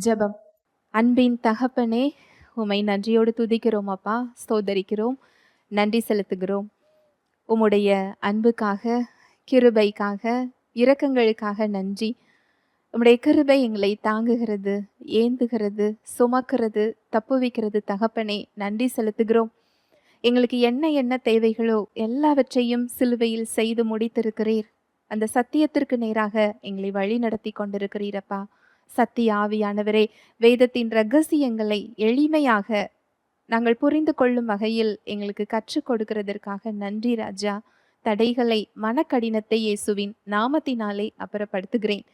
ஜெபம். அன்பின் தகப்பனே, உம்மை நன்றியோடு துதிக்கிறோம் அப்பா, ஸ்தோத்தரிக்கிறோம், நன்றி செலுத்துகிறோம். உம்முடைய அன்புக்காக, கிருபைக்காக, இரக்கங்களுக்காக நன்றி. உம்முடைய கிருபை எங்களை தாங்குகிறது, ஏந்துகிறது, சுமக்கிறது, தப்புவிக்கிறது. தகப்பனே, நன்றி செலுத்துகிறோம். எங்களுக்கு என்ன என்ன தேவைகளோ எல்லாவற்றையும் சிலுவையில் செய்து முடித்திருக்கிறீர். அந்த சத்தியத்திற்கு நேராக எங்களை வழி நடத்தி கொண்டிருக்கிறீரப்பா. சத்திய ஆவியானவரே, வேதத்தின் ரகசியங்களை எளிமையாக நாங்கள் புரிந்து கொள்ளும் வகையில் எங்களுக்கு கற்றுக் கொடுக்கிறதற்காக நன்றி ராஜா. தடைகளை, மனக்கடினத்தை இயேசுவின் நாமத்தினாலே அப்புறப்படுத்துகிறேன்.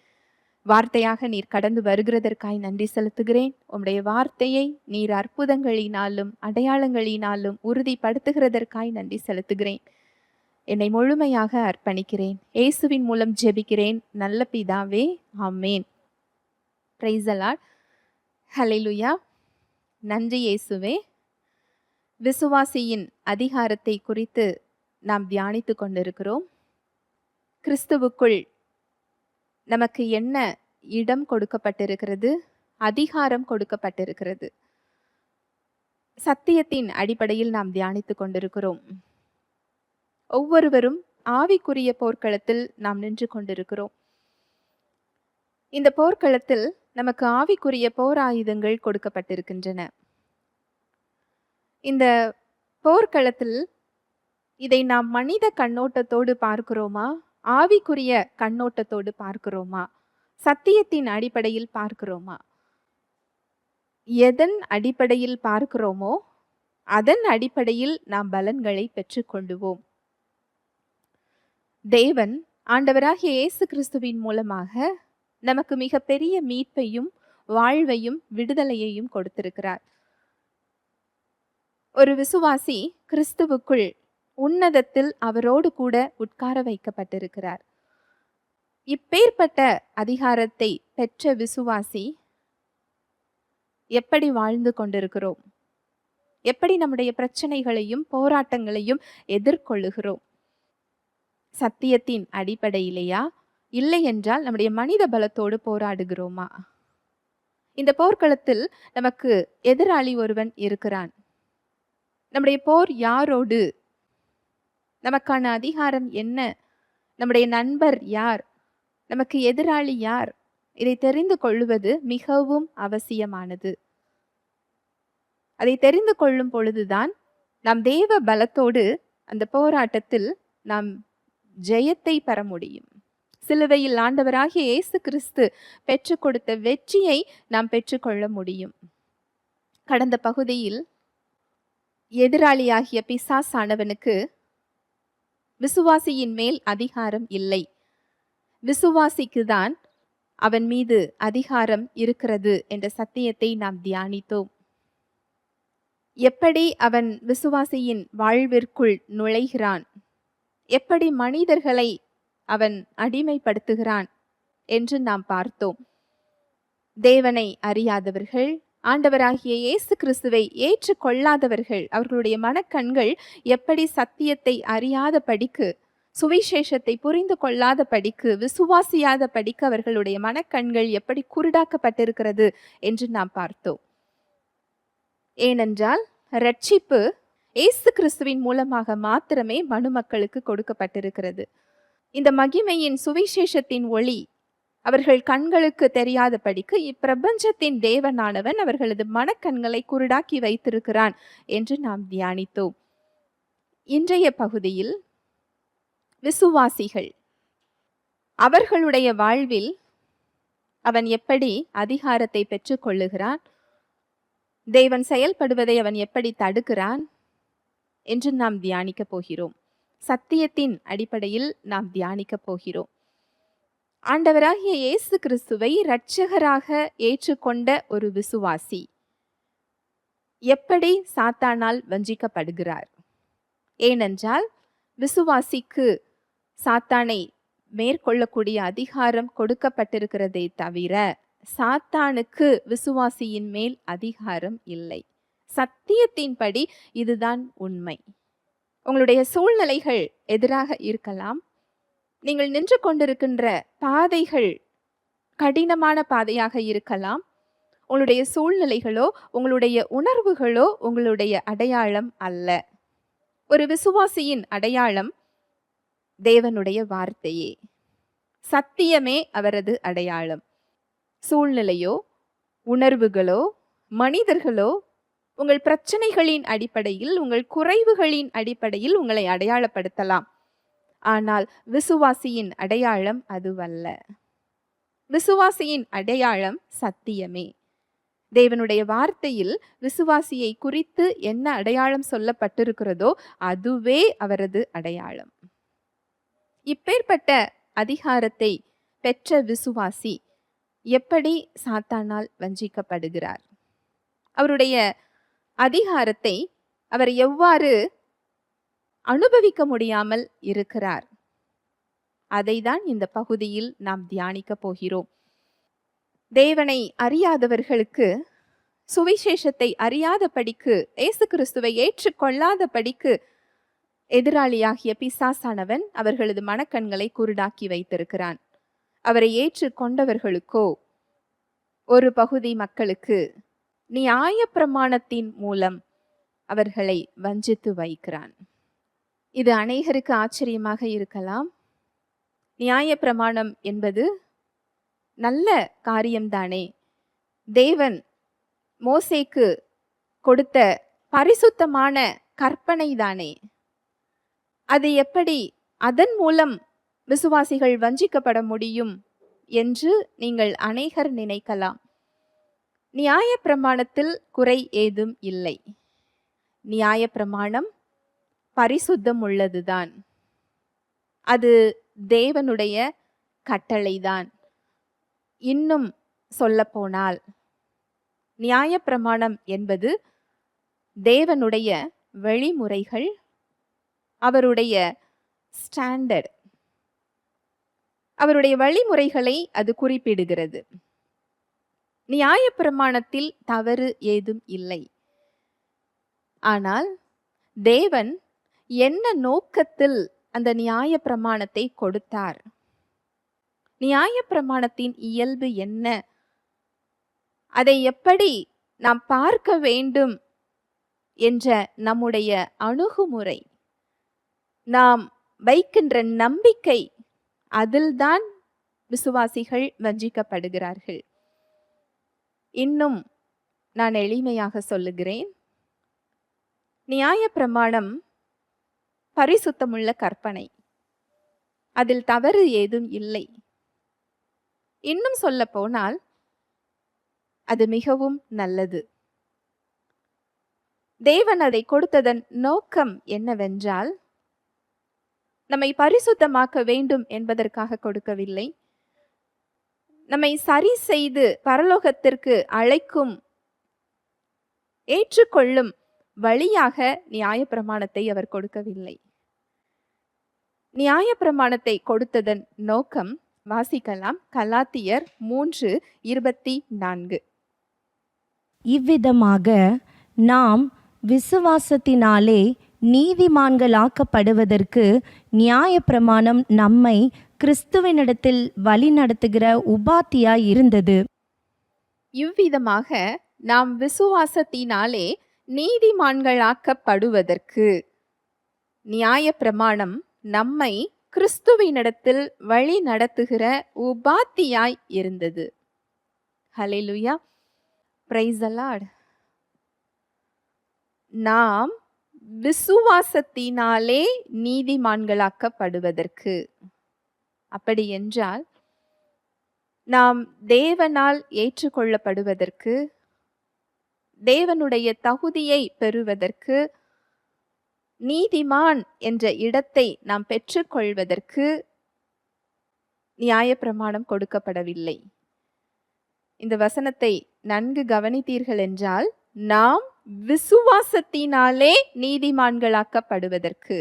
வார்த்தையாக நீர் கடந்து வருகிறதற்காய் நன்றி செலுத்துகிறேன். உம்முடைய வார்த்தையை நீர் அற்புதங்களினாலும் அடையாளங்களினாலும் உறுதிப்படுத்துகிறதற்காய் நன்றி செலுத்துகிறேன். என்னை முழுமையாக அர்ப்பணிக்கிறேன். இயேசுவின் மூலம் ஜெபிக்கிறேன் நல்ல பிதாவே, ஆமேன். Praise the Lord. ஹல்லேலூயா. நன்றி இயேசுவே. விசுவாசியின் அதிகாரத்தை குறித்து நாம் தியானித்து கொண்டிருக்கிறோம். கிறிஸ்துவுக்குள் நமக்கு என்ன இடம் கொடுக்கப்பட்டிருக்கிறது, அதிகாரம் கொடுக்கப்பட்டிருக்கிறது. சத்தியத்தின் அடிப்படையில் நாம் தியானித்து கொண்டிருக்கிறோம். ஒவ்வொருவரும் ஆவிக்குரிய போர்க்களத்தில் நாம் நின்று கொண்டிருக்கிறோம். இந்த போர்க்களத்தில் நமக்கு ஆவிக்குரிய போர் ஆயுதங்கள் கொடுக்கப்பட்டிருக்கின்றன. இந்த போர்க்களத்தில் இதை நாம் மனித கண்ணோட்டத்தோடு பார்க்கிறோமா, ஆவிக்குரிய கண்ணோட்டத்தோடு பார்க்கிறோமா, சத்தியத்தின் அடிப்படையில் பார்க்கிறோமா? எதன் அடிப்படையில் பார்க்கிறோமோ அதன் அடிப்படையில் நாம் பலன்களை பெற்றுக்கொள்ளுவோம். தேவன் ஆண்டவராகிய இயேசு கிறிஸ்துவின் மூலமாக நமக்கு மிக பெரிய மீட்பையும் வாழ்வையும் விடுதலையையும் கொடுத்திருக்கிறார். ஒரு விசுவாசி கிறிஸ்துவுக்குள் உன்னதத்தில் அவரோடு கூட உட்கார வைக்கப்பட்டிருக்கிறார். இப்பேற்பட்ட அதிகாரத்தை பெற்ற விசுவாசி எப்படி வாழ்ந்து கொண்டிருக்கிறோம்? எப்படி நம்முடைய பிரச்சனைகளையும் போராட்டங்களையும் எதிர்கொள்ளுகிறோம்? சத்தியத்தின் அடிப்படையிலேயா, இல்லை என்றால் நம்முடைய மனித பலத்தோடு போராடுகிறோமா? இந்த போர்க்களத்தில் நமக்கு எதிராளி ஒருவன் இருக்கிறான். நம்முடைய போர் யாரோடு? நமக்கான அதிகாரம் என்ன? நம்முடைய நண்பர் யார்? நமக்கு எதிராளி யார்? இதை தெரிந்து கொள்வது மிகவும் அவசியமானது. அதை தெரிந்து கொள்ளும் பொழுதுதான் நாம் தேவ பலத்தோடு அந்த போராட்டத்தில் நாம் ஜெயத்தை பெற முடியும். சிலுவையில் ஆண்டவராகிய இயேசு கிறிஸ்து பெற்றுக் கொடுத்த வெற்றியை நாம் பெற்றுக்கொள்ள முடியும். கடந்த பகுதியில் எதிராளியாகிய பிசாசானவனுக்கு விசுவாசியின் மேல் அதிகாரம் இல்லை, விசுவாசிக்குதான் அவன் மீது அதிகாரம் இருக்கிறது என்ற சத்தியத்தை நாம் தியானித்தோம். எப்படி அவன் விசுவாசியின் வாழ்விற்குள் நுழைகிறான், எப்படி மனிதர்களை அவன் அடிமைப்படுத்துகிறான் என்று நாம் பார்த்தோம். தேவனை அறியாதவர்கள், ஆண்டவராகிய இயேசு கிறிஸ்துவை ஏற்றுக்கொள்ளாதவர்கள், அவர்களுடைய மனக்கண்கள் எப்படி சத்தியத்தை அறியாத படிக்கு, சுவிசேஷத்தை புரிந்து கொள்ளாத படிக்கு, விசுவாசியாத படிக்கு அவர்களுடைய மனக்கண்கள் எப்படி குருடாக்கப்பட்டிருக்கிறது என்று நாம் பார்த்தோம். ஏனென்றால் ரட்சிப்பு இயேசு கிறிஸ்துவின் மூலமாக மாத்திரமே மனுமக்களுக்கு கொடுக்கப்பட்டிருக்கிறது. இந்த மகிமையின் சுவிசேஷத்தின் ஒளி அவர்கள் கண்களுக்கு தெரியாத படிக்கு இப்பிரபஞ்சத்தின் தேவனானவன் அவர்களது மனக்கண்களை குருடாக்கி வைத்திருக்கிறான் என்று நாம் தியானித்தோம். இன்றைய பகுதியில் விசுவாசிகள் அவர்களுடைய வாழ்வில் அவன் எப்படி அதிகாரத்தை பெற்றுக் கொள்ளுகிறான், தேவன் செயல்படுவதை அவன் எப்படி தடுக்கிறான் என்று நாம் தியானிக்க போகிறோம். சத்தியத்தின் அடிப்படையில் நாம் தியானிக்க போகிறோம். ஆண்டவராகிய இயேசு கிறிஸ்துவை இரட்சகராக ஏற்றுக்கொண்ட ஒரு விசுவாசி எப்படி சாத்தானால் வஞ்சிக்கப்படுகிறார்? ஏனென்றால் விசுவாசிக்கு சாத்தானை மேற்கொள்ளக்கூடிய அதிகாரம் கொடுக்கப்பட்டிருக்கிறதே தவிர சாத்தானுக்கு விசுவாசியின் மேல் அதிகாரம் இல்லை. சத்தியத்தின்படி இதுதான் உண்மை. உங்களுடைய சூழ்நிலைகள் எதிராக இருக்கலாம். நீங்கள் நின்று கொண்டிருக்கின்ற பாதைகள் கடினமான பாதையாக இருக்கலாம். உங்களுடைய சூழ்நிலைகளோ, உங்களுடைய உணர்வுகளோ உங்களுடைய அடையாளம் அல்ல. ஒரு விசுவாசியின் அடையாளம் தேவனுடைய வார்த்தையே. சத்தியமே அவரது அடையாளம். சூழ்நிலையோ, உணர்வுகளோ, மனிதர்களோ உங்கள் பிரச்சனைகளின் அடிப்படையில், உங்கள் குறைவுகளின் அடிப்படையில் உங்களை அடையாளப்படுத்தலாம். ஆனால் விசுவாசியின் அடையாளம் அதுவல்ல. விசுவாசியின் அடையாளம் சத்தியமே. தேவனுடைய வார்த்தையில் விசுவாசியை குறித்து என்ன அடையாளம் சொல்லப்பட்டிருக்கிறதோ அதுவே அவரது அடையாளம். இப்பேற்பட்ட அதிகாரத்தை பெற்ற விசுவாசி எப்படி சாத்தானால் வஞ்சிக்கப்படுகிறார்? அவருடைய அதிகாரத்தை அவர் எவ்வாறு அனுபவிக்க முடியாமல் இருக்கிறார்? அதைதான் இந்த பகுதியில் நாம் தியானிக்க போகிறோம். தேவனை அறியாதவர்களுக்கு, சுவிசேஷத்தை அறியாதபடிக்கு, இயேசு கிறிஸ்துவை ஏற்றுக்கொள்ளாதபடிக்கு எதிராளியாகிய பிசாசானவன் அவர்களது மனக்கண்களை குருடாக்கி வைத்திருக்கிறான். அவரை ஏற்றுக்கொண்டவர்களுக்கோ, ஒரு பகுதி மக்களுக்கு நியாயப்பிரமாணத்தின் மூலம் அவர்களை வஞ்சித்து வைக்கிறான். இது அநேகருக்கு ஆச்சரியமாக இருக்கலாம். நியாயப்பிரமாணம் என்பது நல்ல காரியம்தானே. தேவன் மோசேக்கு கொடுத்த பரிசுத்தமான கற்பனை தானே. அது எப்படி அதன் மூலம் விசுவாசிகள் வஞ்சிக்கப்பட முடியும் என்று நீங்கள் அநேகர் நினைக்கலாம். நியாயப்பிரமாணத்தில் குறை ஏதும் இல்லை. நியாயப்பிரமாணம் பரிசுத்தம் உள்ளதுதான். அது தேவனுடைய கட்டளைதான். இன்னும் சொல்லப்போனால் நியாயப்பிரமாணம் என்பது தேவனுடைய வழிமுறைகள், அவருடைய ஸ்டாண்டர்ட், அவருடைய வழிமுறைகளை அது குறிப்பிடுகிறது. நியாயப்பிரமாணத்தில் தவறு ஏதும் இல்லை. ஆனால் தேவன் என்ன நோக்கத்தில் அந்த நியாயப்பிரமாணத்தை கொடுத்தார்? நியாயப்பிரமாணத்தின் இயல்பு என்ன? அதை எப்படி நாம் பார்க்க வேண்டும் என்ற நம்முடைய அணுகுமுறை, நாம் வைக்கின்ற நம்பிக்கை, அதில்தான் விசுவாசிகள் வஞ்சிக்கப்படுகிறார்கள். இன்னும் நான் எளிமையாக சொல்லுகிறேன். நியாயப்பிரமாணம் பரிசுத்தமுள்ள கற்பனை. அதில் தவறு ஏதும் இல்லை. இன்னும் சொல்ல போனால் அது மிகவும் நல்லது. தேவன் அதை கொடுத்ததன் நோக்கம் என்னவென்றால், நம்மை பரிசுத்தமாக்க வேண்டும் என்பதற்காக கொடுக்கவில்லை. நம்மை சரி செய்து பரலோகத்திற்கு அழைக்கும், ஏற்றுக்கொள்ளும் வழியாக நியாயப்பிரமாணத்தை அவர் கொடுக்கவில்லை. நியாயப்பிரமாணத்தை கொடுத்ததன் நோக்கம் வாசிக்கலாம். கலாத்தியர் 3:24. இவ்விதமாக நாம் விசுவாசத்தினாலே நீதிமான்களாக்கப்படுவதற்கு நியாயப்பிரமாணம் நம்மை கிறிஸ்துவினிடத்தில் வழிநடத்துகிற உபாத்தியாய் இருந்தது. இவ்விதமாக நாம் விசுவாசத்தினாலே நீதிமான்களாக்கப்படுவதற்கு நியாயப்பிரமாணம் நம்மை கிறிஸ்துவினிடத்தில் வழி நடத்துகிற உபாத்தியாய் இருந்தது. ஹல்லேலூயா, பிரைஸ் தி லார்ட். நாம் விசுவாசத்தினாலே நீதிமான்களாக்கப்படுவதற்கு, அப்படி என்றால் நாம் தேவனால் ஏற்றுக்கொள்ளப்படுவதற்கு, தேவனுடைய தகுதியை பெறுவதற்கு, நீதிமான் என்ற இடத்தை நாம் பெற்றுக்கொள்வதற்கு நியாயப்பிரமாணம் கொடுக்கப்படவில்லை. இந்த வசனத்தை நன்கு கவனித்தீர்கள் என்றால், நாம் விசுவாசத்தினாலே நீதிமான்களாக்கப்படுவதற்கு.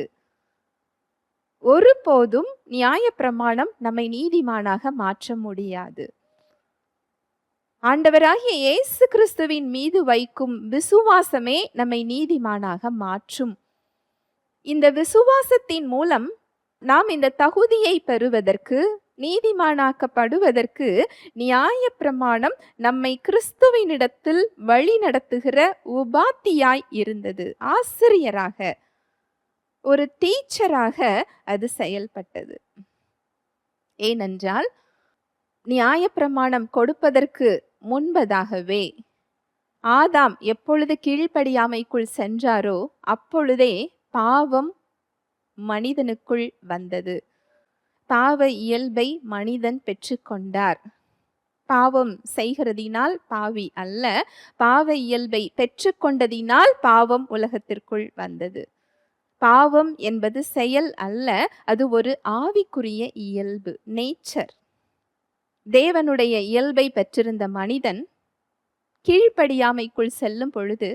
ஒருபோதும் நியாயப்பிரமாணம் நம்மை நீதிமானாக மாற்ற முடியாது. ஆண்டவராகிய இயேசு கிறிஸ்துவின் மீது வைக்கும் விசுவாசமே நம்மை நீதிமானாக மாற்றும். இந்த விசுவாசத்தின் மூலம் நாம் இந்த தகுதியை பெறுவதற்கு, நீதிமானாக்கப்படுவதற்கு நியாயப்பிரமாணம் நம்மை கிறிஸ்துவினிடத்தில் வழி நடத்துகிற உபாத்தியாய் இருந்தது. ஆசிரியராக, ஒரு டீச்சராக அது செயல்பட்டது. ஏனென்றால் நியாயப்பிரமாணம் கொடுப்பதற்கு முன்பதாகவே ஆதாம் எப்பொழுது கீழ்ப்படியாமைக்குள் சென்றாரோ அப்பொழுதே பாவம் மனிதனுக்குள் வந்தது. பாவ இயல்பை மனிதன் பெற்றுக்கொண்டார். பாவம் செய்கிறதினால் பாவி அல்ல, பாவ இயல்பை பெற்றுக்கொண்டதினால் பாவம் உலகத்திற்குள் வந்தது. பாவம் என்பது செயல் அல்ல, அது ஒரு ஆவிக்குரிய இயல்பு, நேச்சர். தேவனுடைய இயல்பை பெற்றிருந்த மனிதன் கீழ்ப்படியாமைக்குள் செல்லும் பொழுது,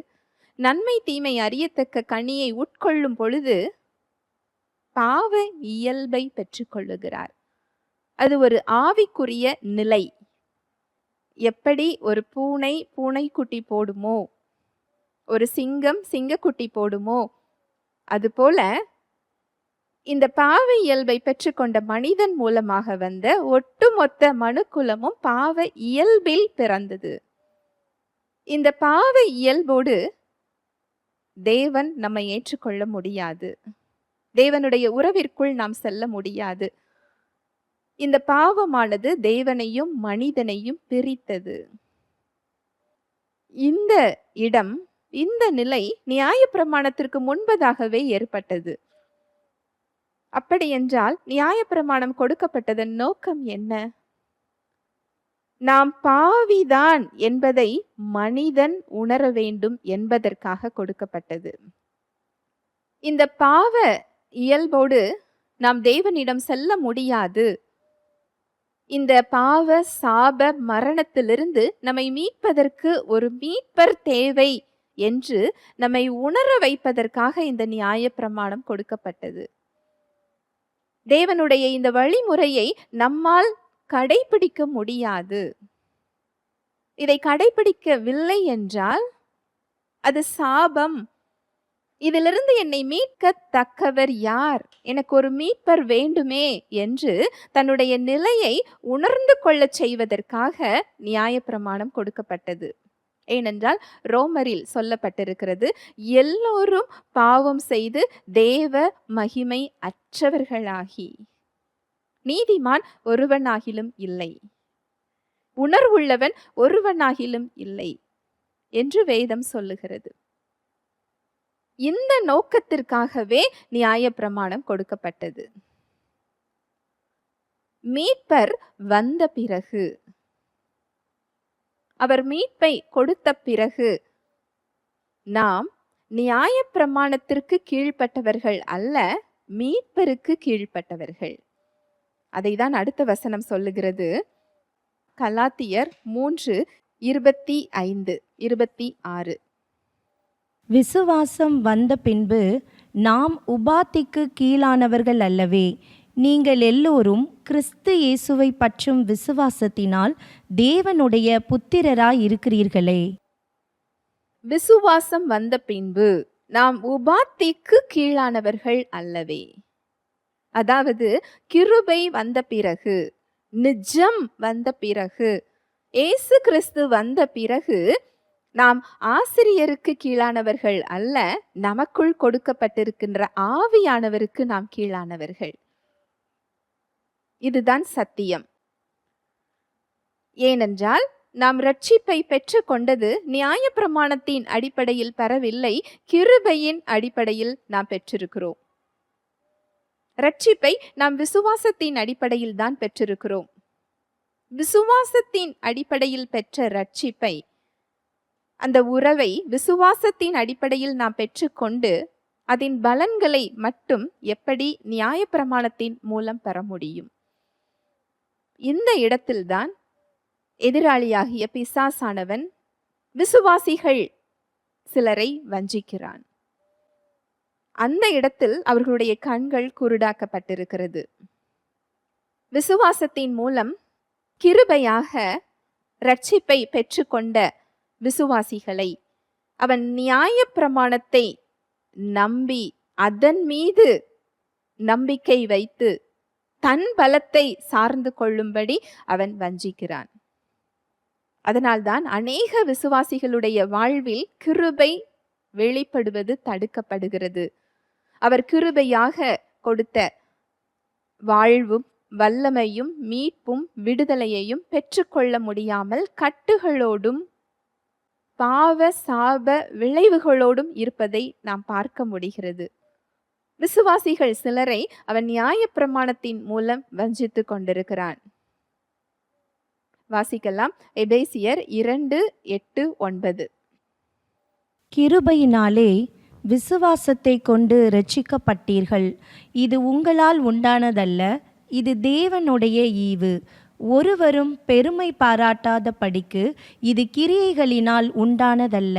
நன்மை தீமை அறியத்தக்க கனியை உட்கொள்ளும் பொழுது பாவ இயல்பை பெற்றுக்கொள்ளுகிறார். அது ஒரு ஆவிக்குரிய நிலை. எப்படி ஒரு பூனை பூனைக்குட்டி போடுமோ, ஒரு சிங்கம் சிங்கக்குட்டி போடுமோ, அதுபோல இந்த பாவ இயல்பை பெற்றுக்கொண்ட மனிதன் மூலமாக வந்த ஒட்டுமொத்த மனுக்குலமும் பாவ இயல்பில் பிறந்தது. இந்த பாவ இயல்போடு தேவன் நம்மை ஏற்றுக்கொள்ள முடியாது. தேவனுடைய உறவிற்குள் நாம் செல்ல முடியாது. இந்த பாவமானது தேவனையும் மனிதனையும் பிரித்தது. இந்த இடம், இந்த நிலை நியாயப்பிரமாணத்திற்கு முன்பதாகவே ஏற்பட்டது. அப்படியென்றால் நியாயப்பிரமாணம் கொடுக்கப்பட்டதன் நோக்கம் என்ன? நாம் பாவிதான் என்பதை மனிதன் உணர வேண்டும் என்பதற்காக கொடுக்கப்பட்டது. இந்த பாவ இயல்போடு நாம் தேவனிடம் செல்ல முடியாது. இந்த பாவ சாப மரணத்திலிருந்து நம்மை மீட்பதற்கு ஒரு மீட்பர் தேவை என்று நம்மை உணர வைப்பதற்காக இந்த நியாயப்பிரமாணம் கொடுக்கப்பட்டது. தேவனுடைய இந்த வழிமுறையை நம்மால் கடைபிடிக்க முடியாது. இதை கடைபிடிக்கவில்லை என்றால் அது சாபம். இதிலிருந்து என்னை மீட்கத்தக்கவர் யார்? எனக்கு ஒரு மீட்பர் வேண்டுமே என்று தன்னுடைய நிலையை உணர்ந்து கொள்ளச் செய்வதற்காக நியாயப்பிரமாணம் கொடுக்கப்பட்டது. ஏனென்றால் ரோமரில் சொல்லப்பட்டிருக்கிறது, எல்லோரும் பாவம் செய்து தேவ மகிமை அற்றவர்களாகி, நீதிமான் ஒருவனாகிலும் இல்லை, உணர்வுள்ளவன் ஒருவனாகிலும் இல்லை என்று வேதம் சொல்லுகிறது. இந்த நோக்கத்திற்காகவே நியாயப்பிரமாணம் கொடுக்கப்பட்டது. மீட்பர் வந்த பிறகு, அவர் மீட்பை கொடுத்த பிறகு நாம் நியாயப்பிரமாணத்திற்கு கீழ்ப்பட்டவர்கள் அல்ல, மீட்பருக்கு கீழ்ப்பட்டவர்கள். அதைதான் அடுத்த வசனம் சொல்லுகிறது. கலாத்தியர் 3:25-26. விசுவாசம் வந்த பின்பு நாம் உபாத்திக்கு கீழானவர்கள் அல்லவே, நீங்கள் எல்லோரும் கிறிஸ்து இயேசுவை பற்றும் விசுவாசத்தினால் தேவனுடைய புத்திரராய் இருக்கிறீர்களே. விசுவாசம் வந்த பின்பு நாம் உபாத்திக்கு கீழானவர்கள் அல்லவே. அதாவது கிருபை வந்த பிறகு, நிஜம் வந்த பிறகு, இயேசு கிறிஸ்து வந்த பிறகு நாம் ஆசிரியருக்கு கீழானவர்கள் அல்ல, நமக்குள் கொடுக்கப்பட்டிருக்கின்ற ஆவியானவருக்கு நாம் கீழானவர்கள். இதுதான் சத்தியம். ஏனென்றால் நாம் ரட்சிப்பை பெற்று கொண்டது நியாயப்பிரமாணத்தின் அடிப்படையில் பெறவில்லை, கிருபையின் அடிப்படையில் நாம் பெற்றிருக்கிறோம். ரட்சிப்பை நாம் விசுவாசத்தின் அடிப்படையில் தான் பெற்றிருக்கிறோம். விசுவாசத்தின் அடிப்படையில் பெற்ற ரட்சிப்பை, அந்த உறவை விசுவாசத்தின் அடிப்படையில் நாம் பெற்றுக்கொண்டு அதன் பலன்களை மட்டும் எப்படி நியாயப்பிரமாணத்தின் மூலம் பெற முடியும்? இந்த இடத்தில்தான் எதிராளியாகிய பிசாசானவன் விசுவாசிகள் சிலரை வஞ்சிக்கிறான். அந்த இடத்தில் அவர்களுடைய கண்கள் குருடாக்கப்பட்டிருக்கிறது. விசுவாசத்தின் மூலம் கிருபையாக ரட்சிப்பை பெற்றுக்கொண்ட விசுவாசிகளை அவன் நியாயப்பிரமாணத்தை நம்பி அதன் மீது நம்பிக்கை வைத்து தன் பலத்தை சார்ந்து கொள்ளும்படி அவன் வஞ்சிக்கிறான். அதனால்தான் அநேக விசுவாசிகளுடைய வாழ்வில் கிருபை வெளிப்படுவது தடுக்கப்படுகிறது. அவர் கிருபையாக கொடுத்த வாழ்வும் வல்லமையும் மீட்பும் விடுதலையையும் பெற்றுக்கொள்ள முடியாமல் கட்டுகளோடும் பாவ சாப விளைவுகளோடும் இருப்பதை நாம் பார்க்க முடிகிறது. விசுவாசிகள் சிலரை அவன் நியாயப்பிரமாணத்தின் மூலம் வஞ்சித்துக் கொண்டிருக்கிறான். வாசிக்கலாம். எபேசியர் 2:8-9. கிருபையினாலே விசுவாசத்தை கொண்டு இரட்சிக்கப்பட்டீர்கள். இது உங்களால் உண்டானதல்ல, இது தேவனுடைய ஈவு. ஒருவரும் பெருமை பாராட்டாத படிக்கு இது கிரியைகளினால் உண்டானதல்ல.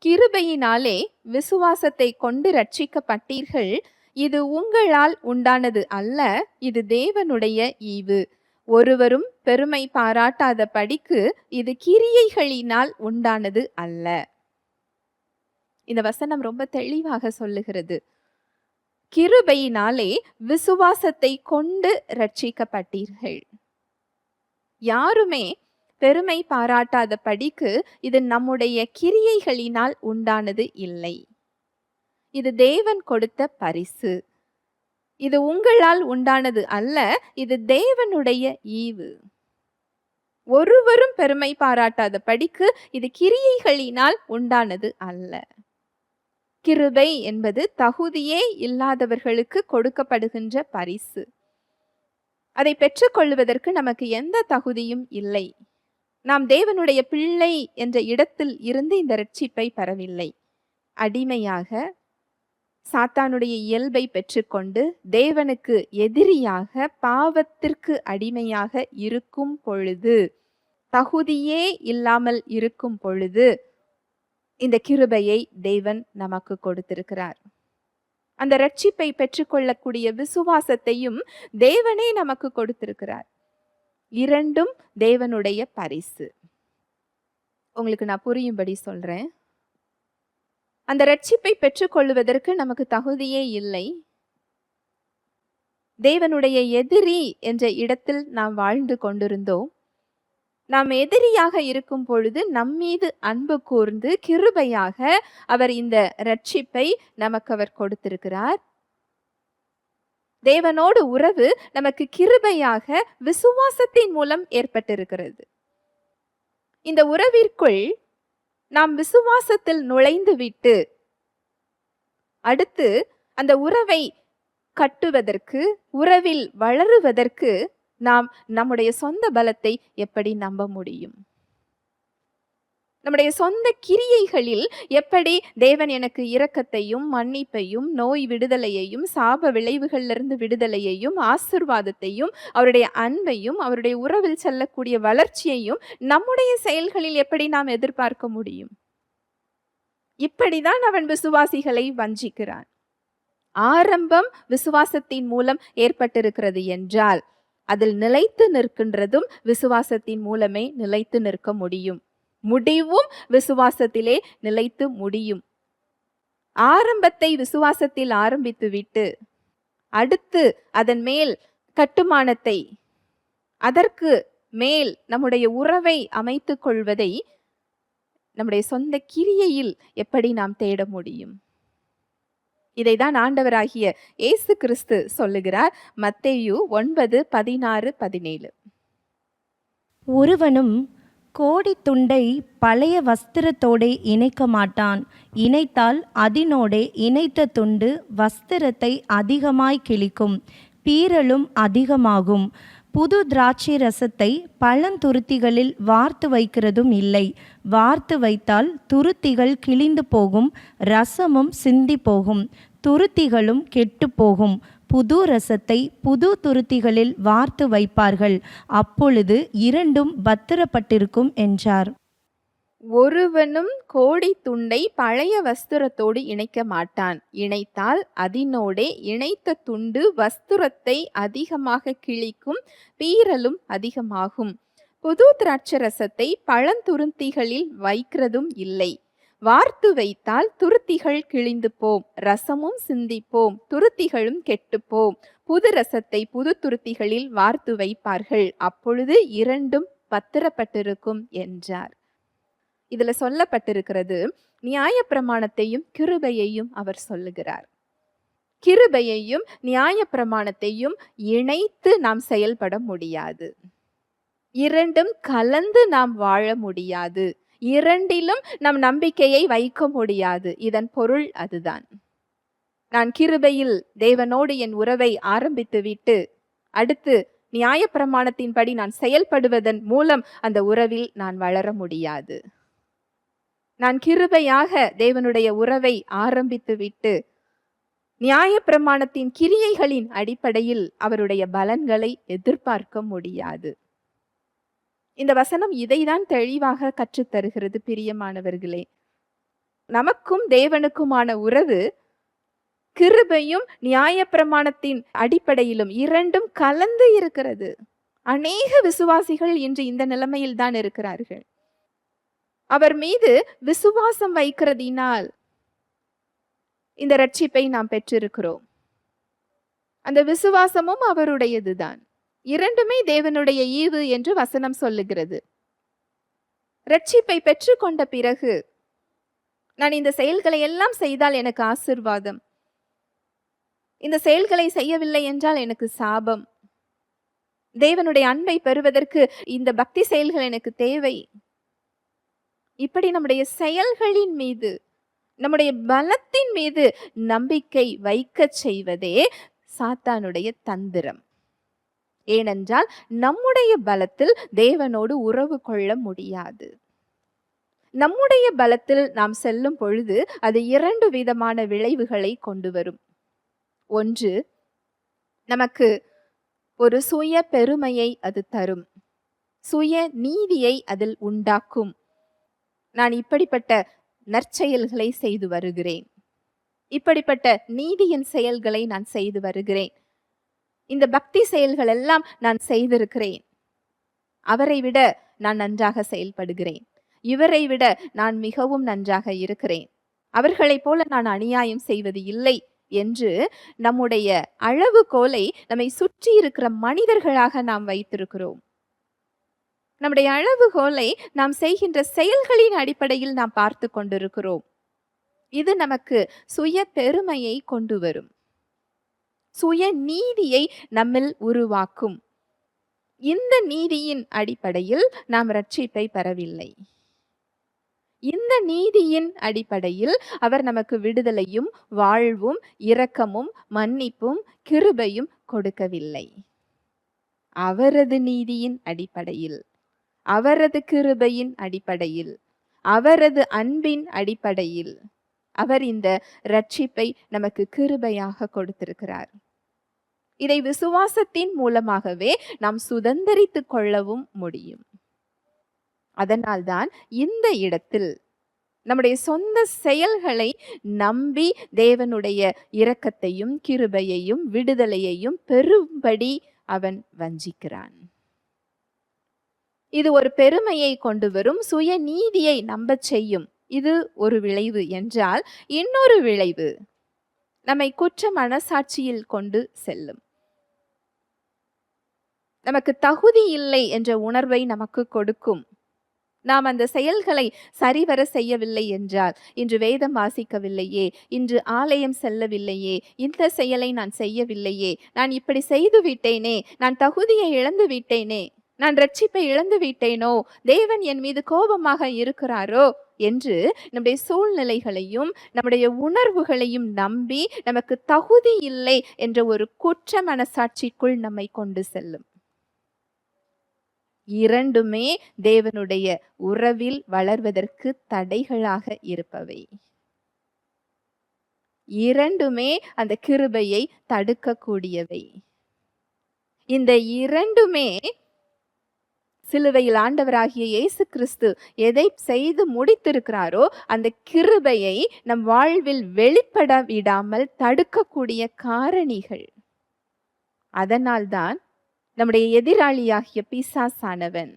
கிருபையினாலே விசுவாசத்தை கொண்டு ரட்சிக்கப்பட்டீர்கள். இது உங்களால் உண்டானது அல்ல, இது தேவனுடைய ஈவு. ஒருவரும் பெருமை பாராட்டாத படிக்கு இது கிரியைகளினால் உண்டானது அல்ல. இந்த வசனம் ரொம்ப தெளிவாக சொல்லுகிறது. கிருபையினாலே விசுவாசத்தை கொண்டு ரட்சிக்கப்பட்டீர்கள். யாருமே பெருமை பாராட்டாத படிக்கு இது நம்முடைய கிரியைகளினால் உண்டானது இல்லை. இது தேவன் கொடுத்த பரிசு. இது உங்களால் உண்டானது அல்ல, இது தேவனுடைய ஈவு. ஒருவரும் பெருமை பாராட்டாத படிக்கு இது கிரியைகளினால் உண்டானது அல்ல. கிருபை என்பது தகுதியே இல்லாதவர்களுக்கு கொடுக்கப்படுகின்ற பரிசு. அதை பெற்றுக்கொள்வதற்கு நமக்கு எந்த தகுதியும் இல்லை. நாம் தேவனுடைய பிள்ளை என்ற இடத்தில் இருந்து இந்த இரட்சிப்பை பெறவில்லை. அடிமையாக சாத்தானுடைய இயல்பை பெற்றுக்கொண்டு தேவனுக்கு எதிரியாக பாவத்திற்கு அடிமையாக இருக்கும் பொழுது, தகுதியே இல்லாமல் இருக்கும் பொழுது இந்த கிருபையை தேவன் நமக்கு கொடுத்திருக்கிறார். அந்த இரட்சிப்பை பெற்றுக்கொள்ளக்கூடிய விசுவாசத்தையும் தேவனே நமக்கு கொடுத்திருக்கிறார். இரண்டும் தேவனுடைய பரிசு. உங்களுக்கு நான் புரியும்படி சொல்றேன். அந்த இரட்சிப்பை பெற்றுக்கொள்வதற்கு நமக்கு தகுதியே இல்லை. தேவனுடைய எதிரி என்ற இடத்தில் நாம் வாழ்ந்து கொண்டிருந்தோம். நாம் எதிரியாக இருக்கும் பொழுது நம்மீது அன்பு கூர்ந்து கிருபையாக அவர் இந்த இரட்சிப்பை நமக்கு அவர் கொடுத்திருக்கிறார். தேவனோடு உறவு நமக்கு கிருபையாக விசுவாசத்தின் மூலம் ஏற்பட்டிருக்கிறது. இந்த உறவிற்குள் நாம் விசுவாசத்தில் நுழைந்து விட்டு அடுத்து அந்த உறவை கட்டுவதற்கு, உறவில் வளருவதற்கு நாம் நம்முடைய சொந்த பலத்தை எப்படி நம்ப முடியும்? நம்முடைய சொந்த கிரியைகளில் எப்படி தேவன் எனக்கு இரக்கத்தையும் மன்னிப்பையும் நோய் விடுதலையையும் சாப விளைவுகளிலிருந்து விடுதலையையும் ஆசீர்வாதத்தையும் அவருடைய அன்பையும் அவருடைய உறவில் செல்லக்கூடிய வளர்ச்சியையும் நம்முடைய செயல்களில் எப்படி நாம் எதிர்பார்க்க முடியும்? இப்படிதான் அவன் விசுவாசிகளை வஞ்சிக்கிறான். ஆரம்பம் விசுவாசத்தின் மூலம் ஏற்பட்டிருக்கிறது என்றால் அதில் நிலைத்து நிற்கின்றதும் விசுவாசத்தின் மூலமே நிலைத்து நிற்க முடியும். முடிவும் விசுவாசத்திலே நிலைத்து முடியும். ஆரம்பத்தை விசுவாசத்தில் ஆரம்பித்து விட்டு அடுத்து அதன் மேல் கட்டுமானத்தை, அதற்கு மேல் நம்முடைய உறவை அமைத்துக் கொள்வதை நம்முடைய சொந்த கிரியையில் எப்படி நாம் தேட முடியும்? இதைதான் ஆண்டவராகிய இயேசு கிறிஸ்து சொல்லுகிறார். மத்தேயு 9:16-17. ஒருவனும் கோடி துண்டை பழைய வஸ்திரத்தோடே இணைக்க மாட்டான். இணைத்தால் அதனோடே இணைத்த துண்டு வஸ்திரத்தை அதிகமாய் கிழிக்கும், பீறலும் அதிகமாகும். புது திராட்சை ரசத்தை பழந்துருத்திகளில் வார்த்து வைக்கிறதும் இல்லை. வார்த்து வைத்தால் துருத்திகள் கிழிந்து போகும், ரசமும் சிந்தி போகும், துருத்திகளும் கெட்டு போகும். புது ரசத்தை புது துருத்திகளில் வார்த்து வைப்பார்கள், அப்பொழுது இரண்டும் பத்திரப்பட்டிருக்கும் என்றார். ஒருவனும் கோடி துண்டை பழைய வஸ்திரத்தோடு இணைக்க மாட்டான். இணைத்தால் அதனோடே இணைத்த துண்டு வஸ்திரத்தை அதிகமாக கிழிக்கும், பீறலும் அதிகமாகும். புது திராட்சரசத்தை பழந்துருத்திகளில் வைக்கிறதும் இல்லை. வார்த்து வைத்தால் துருத்திகள் கிழிந்து போம், ரசமும் சிந்திப்போம், துருத்திகளும் கெட்டுப்போம். புது ரசத்தை புது துருத்திகளில் வார்த்து வைப்பார்கள், அப்பொழுது இரண்டும் பத்திரப்பட்டிருக்கும் என்றார். இதுல சொல்லப்பட்டிருக்கிறது, நியாயப்பிரமாணத்தையும் கிருபையையும் அவர் சொல்லுகிறார். கிருபையையும் நியாயப்பிரமாணத்தையும் இணைத்து நாம் செயல்பட முடியாது. இரண்டும் கலந்து நாம் வாழ முடியாது. இரண்டிலும் நம் நம்பிக்கையை வைக்க முடியாது. இதன் பொருள் அதுதான். நான் கிருபையில் தேவனோடு என் உறவை ஆரம்பித்து விட்டு அடுத்து நியாயப்பிரமாணத்தின்படி நான் செயல்படுவதன் மூலம் அந்த உறவில் நான் வளர முடியாது. நான் கிருபையாக தேவனுடைய உறவை ஆரம்பித்து விட்டு நியாயப்பிரமாணத்தின் கிரியைகளின் அடிப்படையில் அவருடைய பலன்களை எதிர்பார்க்க முடியாது. இந்த வசனம் இதைதான் தெளிவாக கற்றுத்தருகிறது. பிரியமானவர்களே, நமக்கும் தேவனுக்குமான உறவு கிருபையும் நியாயப்பிரமாணத்தின் அடிப்படையிலும் இரண்டும் கலந்து இருக்கிறது. அநேக விசுவாசிகள் இன்று இந்த நிலைமையில் தான் இருக்கிறார்கள். அவர் மீது விசுவாசம் வைக்கிறதினால் இந்த ரட்சிப்பை நாம் பெற்றிருக்கிறோம். அந்த விசுவாசமும் அவருடையதுதான். இரண்டுமே தேவனுடைய ஈவு என்று வசனம் சொல்லுகிறது. ரட்சிப்பை பெற்றுக்கொண்ட பிறகு நான் இந்த செயல்களை எல்லாம் செய்தால் எனக்கு ஆசீர்வாதம், இந்த செயல்களை செய்யவில்லை என்றால் எனக்கு சாபம், தேவனுடைய அன்பை பெறுவதற்கு இந்த பக்தி செயல்கள் எனக்கு தேவை. இப்படி நம்முடைய செயல்களின் மீது, நம்முடைய பலத்தின் மீது நம்பிக்கை வைக்க செய்வதே சாத்தானுடைய தந்திரம். ஏனென்றால் நம்முடைய பலத்தில் தேவனோடு உறவு கொள்ள முடியாது. நம்முடைய பலத்தில் நாம் செல்லும் பொழுது அது இரண்டு விதமான விளைவுகளை கொண்டு வரும். ஒன்று, நமக்கு ஒரு சுய பெருமையை அது தரும், சுய நீதியை அதில் உண்டாக்கும். நான் இப்படிப்பட்ட நற்செயல்களை செய்து வருகிறேன், இப்படிப்பட்ட நீதியின் செயல்களை நான் செய்து வருகிறேன், இந்த பக்தி செயல்கள் எல்லாம் நான் செய்திருக்கிறேன், அவரை விட நான் நன்றாக செயல்படுகிறேன், இவரை விட நான் மிகவும் நன்றாக இருக்கிறேன், அவர்களைப் போல நான் அநியாயம் செய்வது இல்லை என்று நம்முடைய அளவுகோலை நம்மை சுற்றி இருக்கிற மனிதர்களாக நாம் வைத்திருக்கிறோம். நம்முடைய அளவுகோலை நாம் செய்கின்ற செயல்களின் அடிப்படையில் நாம் பார்த்து கொண்டிருக்கிறோம். இது நமக்கு சுய பெருமையை கொண்டு வரும், சுய நீதியை நம்மில் உருவாக்கும். இந்த நீதியின் அடிப்படையில் நாம் ரட்சிப்பை பெறவில்லை. இந்த நீதியின் அடிப்படையில் அவர் நமக்கு விடுதலையும் வாழ்வும் இரக்கமும் மன்னிப்பும் கிருபையும் கொடுக்கவில்லை. அவரது நீதியின் அடிப்படையில், அவரது கிருபையின் அடிப்படையில், அவரது அன்பின் அடிப்படையில் அவர் இந்த ரட்சிப்பை நமக்கு கிருபையாக கொடுத்திருக்கிறார். இதை விசுவாசத்தின் மூலமாகவே நாம் சுதந்தரித்துக் கொள்ளவும் முடியும். அதனால்தான் இந்த இடத்தில் நம்முடைய சொந்த செயல்களை நம்பி தேவனுடைய இரக்கத்தையும் கிருபையையும் விடுதலையையும் பெறும்படி அவன் வஞ்சிக்கிறான். இது ஒரு பெருமையை கொண்டு வரும், சுய நீதியை நம்பச் செய்யும். இது ஒரு விளைவு என்றால், இன்னொரு விளைவு நம்மை குற்ற மனசாட்சியில் கொண்டு செல்லும். நமக்கு தகுதி இல்லை என்ற உணர்வை நமக்கு கொடுக்கும். நாம் அந்த செயல்களை சரிவர செய்யவில்லை என்றால், இன்று வேதம் வாசிக்கவில்லையே, இன்று ஆலயம் செல்லவில்லையே, இந்த செயலை நான் செய்யவில்லையே, நான் இப்படி செய்து விட்டேனே, நான் தகுதியை இழந்து விட்டேனே, நான் ரட்சிப்பை இழந்து விட்டேனோ, தேவன் என் மீது கோபமாக இருக்கிறாரோ என்று நம்முடைய சூழ்நிலைகளையும் நம்முடைய உணர்வுகளையும் நம்பி நமக்கு தகுதி இல்லை என்ற ஒரு குற்ற மனசாட்சிக்குள் நம்மை கொண்டு செல்லும். இரண்டுமே தேவனுடைய உறவில் வளர்வதற்கு தடைகளாக இருப்பவை. இரண்டுமே அந்த கிருபையை தடுக்கக்கூடியவை. இந்த இரண்டுமே சிலுவையில் ஆண்டவராகிய இயேசு கிறிஸ்து எதை செய்து முடித்திருக்கிறாரோ அந்த கிருபையை நம் வாழ்வில் வெளிப்பட விடாமல் தடுக்கக்கூடிய காரணிகள். அதனால்தான் நம்முடைய எதிராளியாகிய பிசாசானவன்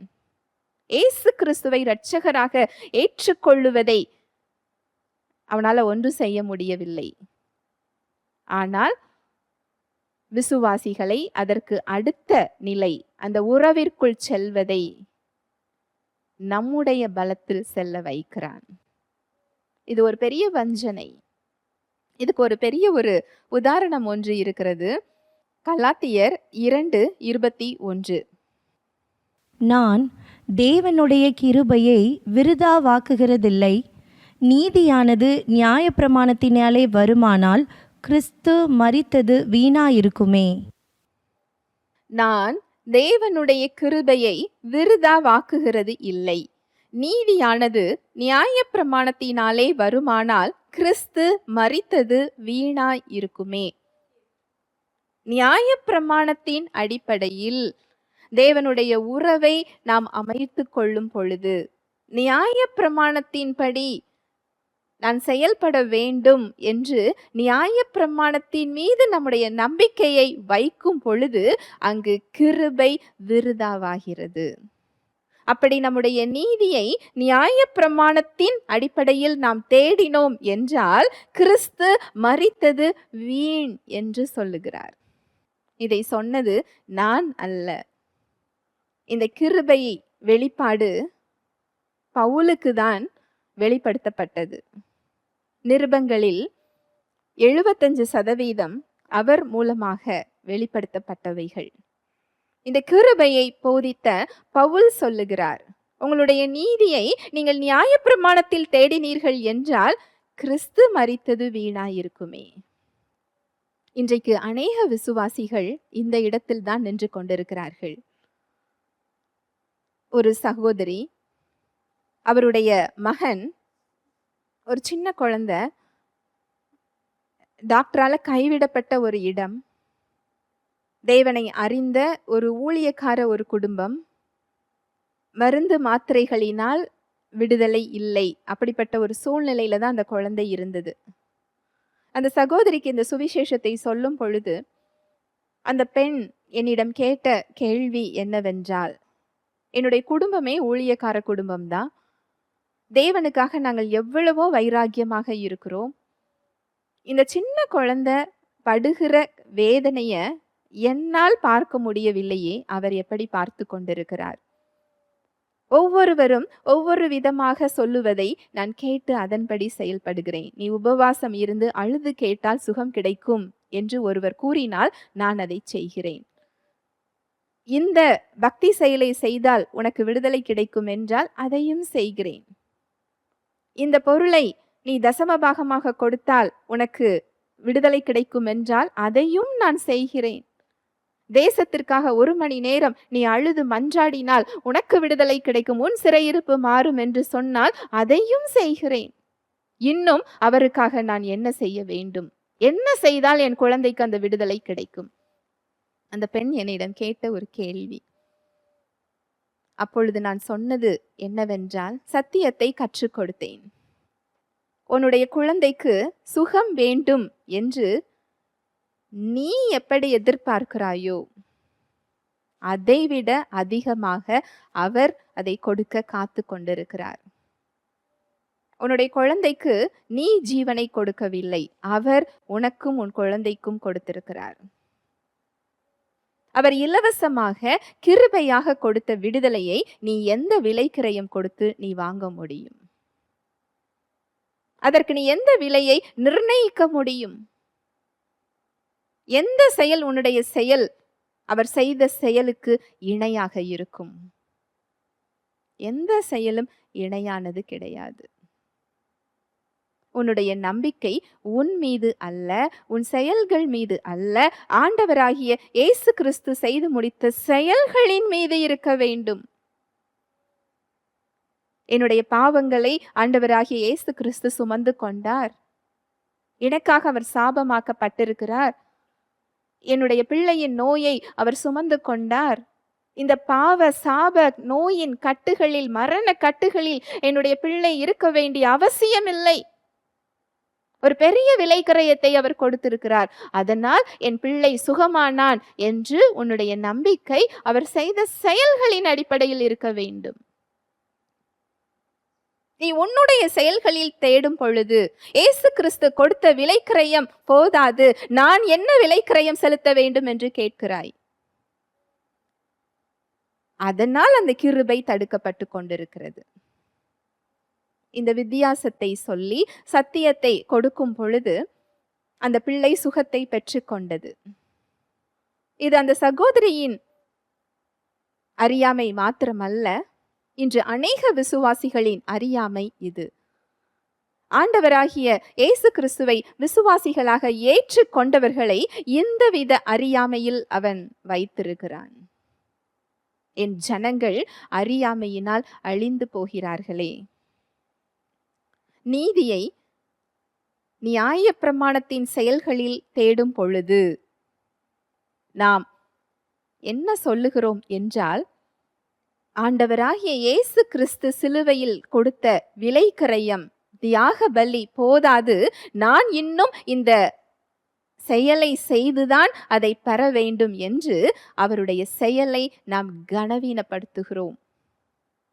இயேசு கிறிஸ்துவை இரட்சகராக ஏற்றுக்கொள்ளுவதை அவனால ஒன்றும் செய்ய முடியவில்லை. ஆனால் விசுவாசிகளை அதற்கு அடுத்த நிலை, அந்த உறவிற்குள் செல்வதை நம்முடைய பலத்தில் செல்ல வைக்கிறான். இது ஒரு பெரிய வஞ்சனை. இதுக்கு ஒரு பெரிய ஒரு உதாரணம் ஒன்று இருக்கிறது. கலாத்தியர் 2:21. நான் தேவனுடைய கிருபையை விருதாவாக்குகிறதில்லை. நீதியானது நியாயப்பிரமாணத்தினாலே வருமானால் கிறிஸ்து மரித்தது வீணாயிருக்குமே. நான் தேவனுடைய கிருபையை விருதாவாக்குகிறது இல்லை. நீதியானது நியாயப்பிரமாணத்தினாலே வருமானால் கிறிஸ்து மரித்தது வீணாய் இருக்குமே. நியாயப்பிரமாணத்தின் அடிப்படையில் தேவனுடைய உறவை நாம் அமைத்து கொள்ளும் பொழுது, நியாயப்பிரமாணத்தின்படி நான் செயல்பட வேண்டும் என்று நியாயப்பிரமாணத்தின் மீது நம்முடைய நம்பிக்கையை வைக்கும் பொழுது அங்கு கிருபை விருதாவாகிறது. அப்படி நம்முடைய நீதியை நியாயப்பிரமாணத்தின் அடிப்படையில் நாம் தேடினோம் என்றால் கிறிஸ்து மரித்தது வீண் என்று சொல்லுகிறார். இதை சொன்னது நான் அல்ல. இந்த கிருபை வெளிப்பாடு பவுலுக்கு தான் வெளிப்படுத்தப்பட்டது. நிருபங்களில் 75% அவர் மூலமாக வெளிப்படுத்தப்பட்டவைகள். இந்த கிருபையை போதித்த பவுல் சொல்லுகிறார், உங்களுடைய நீதியை நீங்கள் நியாயப்பிரமாணத்தில் தேடினீர்கள் என்றால் கிறிஸ்து மரித்தது வீணாயிருக்குமே. இன்றைக்கு அநேக விசுவாசிகள் இந்த இடத்தில் தான் நின்று கொண்டிருக்கிறார்கள். ஒரு சகோதரி, அவருடைய மகன், ஒரு சின்ன குழந்தை, டாக்டரால கைவிடப்பட்ட ஒரு இடம், தேவனை அறிந்த ஒரு ஊழியக்கார ஒரு குடும்பம், மருந்து மாத்திரைகளினால் விடுதலை இல்லை, அப்படிப்பட்ட ஒரு சூழ்நிலையில தான் அந்த குழந்தை இருந்தது. அந்த சகோதரிக்கு இந்த சுவிசேஷத்தை சொல்லும் பொழுது அந்த பெண் என்னிடம் கேட்ட கேள்வி என்னவென்றால், என்னுடைய குடும்பமே ஊழியக்கார குடும்பம்தான், தேவனுக்காக நாங்கள் எவ்வளவோ வைராக்கியமாக இருக்கிறோம், இந்த சின்ன குழந்தை படுகிற வேதனைய என்னால் பார்க்க முடியவில்லையே, அவர் எப்படி பார்த்து கொண்டிருக்கிறார்? ஒவ்வொருவரும் ஒவ்வொரு விதமாக சொல்லுவதை நான் கேட்டு அதன்படி செயல்படுகிறேன். நீ உபவாசம் இருந்து அழுது கேட்டால் சுகம் கிடைக்கும் என்று ஒருவர் கூறினால் நான் அதை செய்கிறேன். இந்த பக்தி செயலை செய்தால் உனக்கு விடுதலை கிடைக்கும் என்றால் அதையும் செய்கிறேன். இந்த பொருளை நீ தசமபாகமாக கொடுத்தால் உனக்கு விடுதலை கிடைக்கும் என்றால் அதையும் நான் செய்கிறேன். தேசத்திற்காக 1 மணி நேரம் நீ அழுது மன்றாடினால் உனக்கு விடுதலை கிடைக்கும், உன் சிறையிருப்பு மாறும் என்று சொன்னால் அதையும் செய்கிறேன். இன்னும் அவருக்காக நான் என்ன செய்ய வேண்டும்? என்ன செய்தால் என் குழந்தைக்கு அந்த விடுதலை கிடைக்கும்? அந்த பெண் என்னிடம் கேட்ட ஒரு கேள்வி. அப்பொழுது நான் சொன்னது என்னவென்றால், சத்தியத்தை கற்றுக் கொடுத்தேன். உன்னுடைய குழந்தைக்கு சுகம் வேண்டும் என்று நீ எப்படி எதிர்பார்க்கிறாயோ அதைவிட அதிகமாக அவர் அதை கொடுக்க காத்து கொண்டிருக்கிறார். உன்னுடைய குழந்தைக்கு நீ ஜீவனை கொடுக்கவில்லை, அவர் உனக்கும் உன் குழந்தைக்கும் கொடுத்திருக்கிறார். அவர் இலவசமாக கிருபையாக கொடுத்த விடுதலையை நீ எந்த விலைக்கிரயம் கொடுத்து நீ வாங்க முடியும்? அதற்கு நீ எந்த விலையை நிர்ணயிக்க முடியும்? எந்த செயல் உன்னுடைய செயல் அவர் செய்த செயலுக்கு இணையாக இருக்கும்? எந்த செயலும் இணையானது கிடையாது. உன்னுடைய நம்பிக்கை உன் மீது அல்ல, உன் செயல்கள் மீது அல்ல, ஆண்டவராகிய இயேசு கிறிஸ்து செய்து முடித்த செயல்களின் மீது இருக்க வேண்டும். என்னுடைய பாவங்களை ஆண்டவராகிய இயேசு கிறிஸ்து சுமந்து கொண்டார். எனக்காக அவர் சாபமாக்கப்பட்டிருக்கிறார். என்னுடைய பிள்ளையின் நோயை அவர் சுமந்து கொண்டார். இந்த பாவ சாப நோயின் கட்டுகளில், மரண கட்டுகளில் என்னுடைய பிள்ளை இருக்க வேண்டிய அவசியமில்லை. ஒரு பெரிய விலைக்கிரயத்தை அவர் கொடுத்திருக்கிறார். அதனால் என் பிள்ளை சுகமானான் என்று உன்னுடைய நம்பிக்கை அவர் செய்த செயல்களின் அடிப்படையில் இருக்க வேண்டும். நீ உன்னுடைய செயல்களில் தேடும் பொழுது இயேசு கிறிஸ்து கொடுத்த விலைக்கிரயம் போதாது, நான் என்ன விலைக்கிரயம் செலுத்த வேண்டும் என்று கேட்கிறாய். அதனால் அந்த கிருபை தடுக்கப்பட்டு கொண்டிருக்கிறது. இந்த வித்தியாசத்தை சொல்லி சத்தியத்தை கொடுக்கும் பொழுது அந்த பிள்ளை சுகத்தை பெற்றுக்கொண்டது. இது அந்த சகோதரியின் அறியாமை மாத்திரமல்ல, இன்று அநேக விசுவாசிகளின் அறியாமை இது. ஆண்டவராகிய இயேசு கிறிஸ்துவை விசுவாசிகளாக ஏற்றுக்கொண்டவர்களை இந்தவித அறியாமையில் அவன் வைத்திருக்கிறான். என் ஜனங்கள் அறியாமையினால் அழிந்து போகிறார்களே. நீதியை நியாய பிரமாணத்தின் செயல்களில் தேடும் பொழுது நாம் என்ன சொல்லுகிறோம் என்றால், ஆண்டவராகிய இயேசு கிறிஸ்து சிலுவையில் கொடுத்த விலைக்கிரயம், தியாக பலி போதாது, நான் இன்னும் இந்த செயலை செய்துதான் அதை பெற வேண்டும் என்று அவருடைய செயலை நாம் கனவீனப்படுத்துகிறோம்.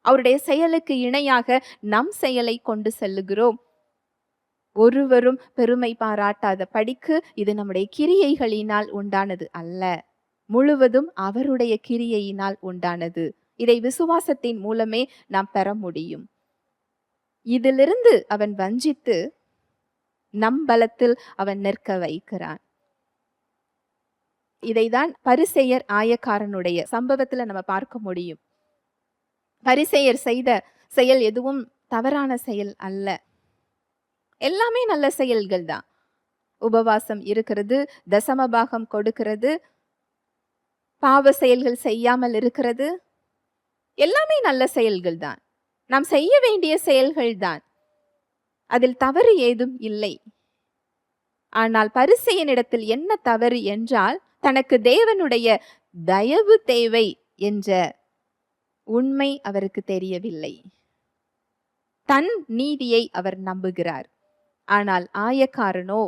அவருடைய செயலுக்கு இணையாக நம் செயலை கொண்டு செல்லுகிறோம். ஒருவரும் பெருமை பாராட்டாத படிக்கு இது நம்முடைய கிரியைகளினால் உண்டானது அல்ல, முழுவதும் அவருடைய கிரியையினால் உண்டானது. இதை விசுவாசத்தின் மூலமே நாம் பெற முடியும். இதிலிருந்து அவன் வஞ்சித்து நம் பலத்தில் அவன் நிற்க வைக்கிறான். இதைதான் பரிசேயர் ஆயக்காரனுடைய சம்பவத்துல நம்ம பார்க்க முடியும். பரிசேயர் செய்த செயல் எதுவும் தவறான செயல் அல்ல, எல்லாமே நல்ல செயல்கள் தான். உபவாசம் இருக்கிறது, தசமபாகம் கொடுக்கிறது, பாவ செயல்கள் செய்யாமல் இருக்கிறது, எல்லாமே நல்ல செயல்கள் தான், நாம் செய்ய வேண்டிய செயல்கள் தான். அதில் தவறு ஏதும் இல்லை. ஆனால் பரிசேயனிடத்தில் என்ன தவறு என்றால், தனக்கு தேவனுடைய தயவு தேவை என்ற உண்மை அவருக்கு தெரியவில்லை. தன் நீதியை அவர் நம்புகிறார். ஆனால் ஆயக்காரனோ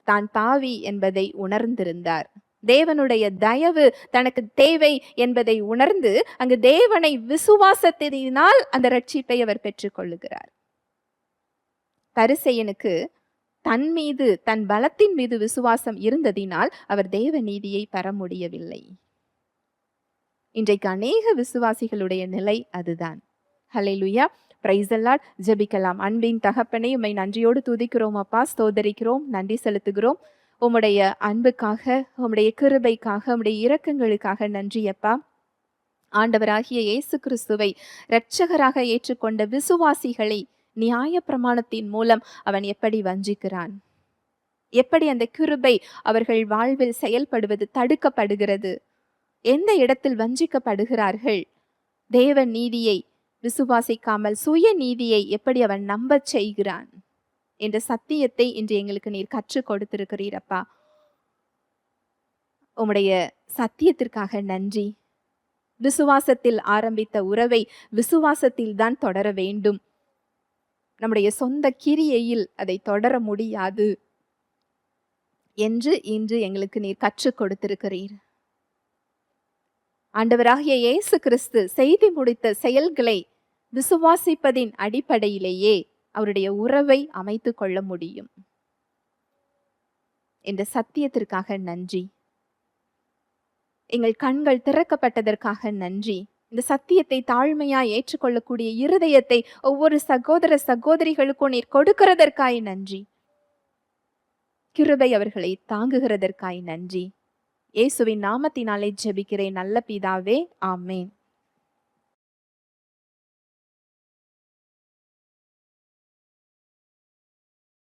தான் பாவி என்பதை உணர்ந்திருந்தார். தேவனுடைய தயவு தனக்கு தேவை என்பதை உணர்ந்து அங்கு தேவனை விசுவாசத்தினால் அந்த ரட்சிப்பை அவர் பெற்றுக்கொள்ளுகிறார். பரிசேயனுக்கு தன் மீது, தன் பலத்தின் மீது விசுவாசம் இருந்ததினால் அவர் தேவ நீதியை பெற முடியவில்லை. இன்றைக்கு அநேக விசுவாசிகளுடைய நிலை அதுதான். ஹல்லேலூயா, பிரைஸ் தி லார்ட். ஜெபிக்கலாம். அன்பின் தகப்பனே, உம்மை நன்றியோடு துதிக்கிறோம் அப்பா, ஸ்தோத்தரிக்கிறோம், நன்றி செலுத்துகிறோம். உம்முடைய அன்புக்காக, உம்முடைய கிருபைக்காக, உம்முடைய இரக்கங்களுக்காக நன்றி அப்பா. ஆண்டவராகிய இயேசு கிறிஸ்துவை இரட்சகராக ஏற்றுக்கொண்ட விசுவாசிகளை நியாய பிரமாணத்தின் மூலம் அவன் எப்படி வஞ்சிக்கிறான், எப்படி அந்த கிருபை அவர்கள் வாழ்வில் செயல்படுவது தடுக்கப்படுகிறது, எந்த இடத்தில் வஞ்சிக்கப்படுகிறார்கள், தேவ நீதியை விசுவாசிக்காமல் சுய நீதியை எப்படி அவன் நம்பச் செய்கிறான் என்ற சத்தியத்தை இன்று எங்களுக்கு நீர் கற்றுக் கொடுத்திருக்கிறீர் அப்பா. உம்முடைய சத்தியத்திற்காக நன்றி. விசுவாசத்தில் ஆரம்பித்த உறவை விசுவாசத்தில் தான் தொடர வேண்டும். நம்முடைய சொந்த கிரியையில் அதை தொடர முடியாது என்று இன்று எங்களுக்கு நீர் கற்றுக் கொடுத்திருக்கிறீர். ஆண்டவராகிய இயேசு கிறிஸ்து செய்து முடித்த செயல்களை விசுவாசிப்பதின் அடிப்படையிலேயே அவருடைய உறவை அமைத்துக் கொள்ள முடியும் என்ற சத்தியத்திற்காக நன்றி. எங்கள் கண்கள் திறக்கப்பட்டதற்காக நன்றி. இந்த சத்தியத்தை தாழ்மையாய் ஏற்றுக்கொள்ளக்கூடிய இருதயத்தை ஒவ்வொரு சகோதர சகோதரிகளுக்கும் நீர் கொடுக்கிறதற்காய் நன்றி. கிருபை அவர்களை தாங்குகிறதற்காய் நன்றி. இயேசுவின் நாமத்தினாலே ஜெபிக்கிறேன் நல்ல பிதாவே, ஆமென்.